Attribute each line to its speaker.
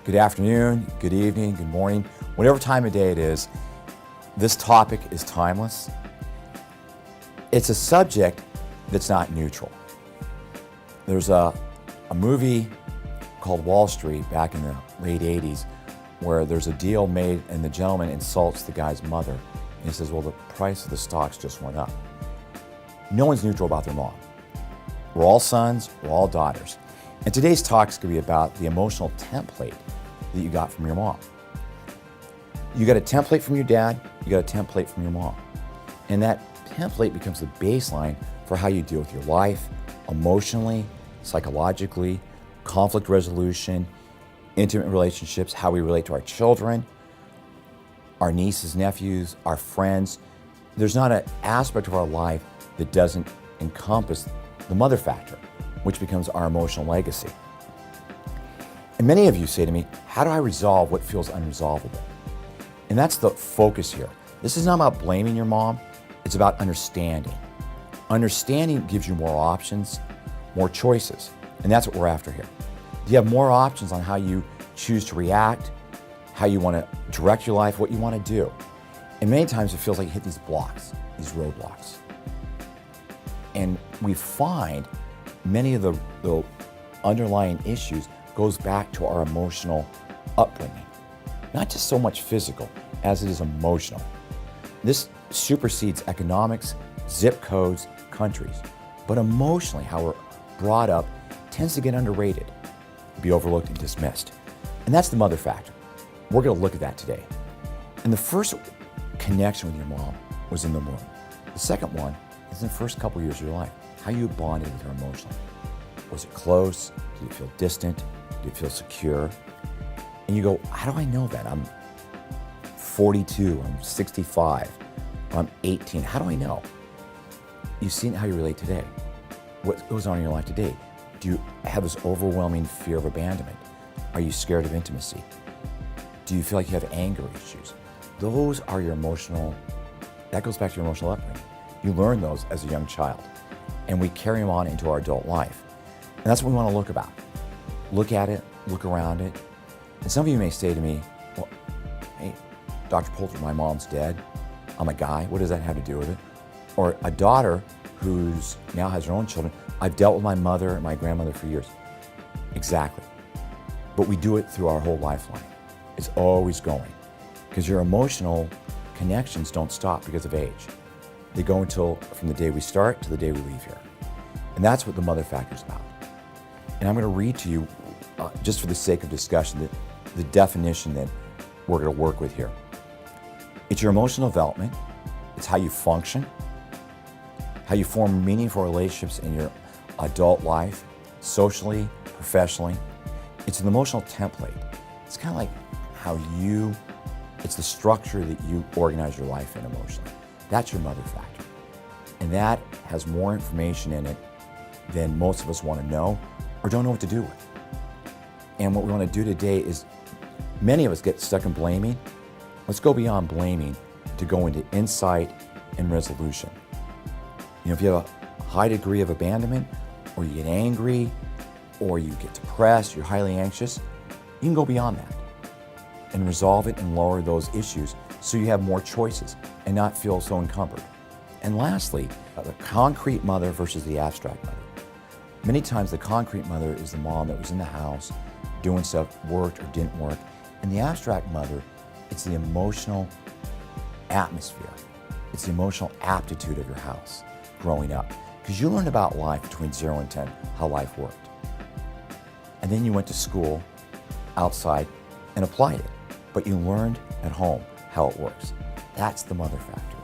Speaker 1: Good afternoon, good evening, good morning, whatever time of day it is, this topic is timeless. It's a subject that's not neutral. There's a movie called Wall Street back in the late 80s where there's a deal made and the gentleman insults the guy's mother. And he says, well, the price of the stocks just went up. No one's neutral about their mom. We're all sons, we're all daughters. And today's talk is going to be about the emotional template that you got from your mom. You got a template from your dad, you got a template from your mom. And that template becomes the baseline for how you deal with your life, emotionally, psychologically, conflict resolution, intimate relationships, how we relate to our children, our nieces, nephews, our friends. There's not an aspect of our life that doesn't encompass the mother factor, which becomes our emotional legacy. And many of you say to me, how do I resolve what feels unresolvable? And that's the focus here. This is not about blaming your mom, it's about understanding. Understanding gives you more options, more choices, and that's what we're after here. You have more options on how you choose to react, how you want to direct your life, what you want to do. And many times it feels like you hit these blocks, these roadblocks. And we find many of the underlying issues goes back to our emotional upbringing. Not just so much physical as it is emotional. This supersedes economics, zip codes, countries. But emotionally, how we're brought up tends to get underrated, be overlooked and dismissed. And that's the mother factor. We're going to look at that today. And the first connection with your mom was in the womb. The second one is in the first couple years of your life, how you bonded with her emotionally. Was it close? Did it feel distant? Did it feel secure? And you go, how do I know that? I'm 42, I'm 65, I'm 18. How do I know? You've seen how you relate today. What goes on in your life today? Do you have this overwhelming fear of abandonment? Are you scared of intimacy? Do you feel like you have anger issues? Those are your emotional, that goes back to your emotional upbringing. You learn those as a young child, and we carry them on into our adult life. And that's what we want to look about. Look at it, look around it. And some of you may say to me, well, hey, Dr. Poulter, my mom's dead. I'm a guy. What does that have to do with it? Or a daughter who's now has her own children. I've dealt with my mother and my grandmother for years. Exactly. But we do it through our whole lifeline. It's always going. Because your emotional connections don't stop because of age. They go until from the day we start to the day we leave here. And that's what the mother factor is about. And I'm going to read to you, just for the sake of discussion, the definition that we're going to work with here. It's your emotional development. It's how you function, how you form meaningful relationships in your adult life, socially, professionally. It's an emotional template. It's kind of like how it's the structure that you organize your life in emotionally. That's your mother factor. And that has more information in it than most of us want to know or don't know what to do with. And what we want to do today is, many of us get stuck in blaming. Let's go beyond blaming to go into insight and resolution. You know, if you have a high degree of abandonment, or you get angry, or you get depressed, you're highly anxious, you can go beyond that and resolve it and lower those issues so you have more choices and not feel so encumbered. And lastly, the concrete mother versus the abstract mother. Many times the concrete mother is the mom that was in the house doing stuff, worked or didn't work. And the abstract mother, it's the emotional atmosphere. It's the emotional aptitude of your house growing up. Because you learned about life between 0 and 10, how life worked. And then you went to school, outside, and applied it. But you learned at home how it works. That's the mother factor.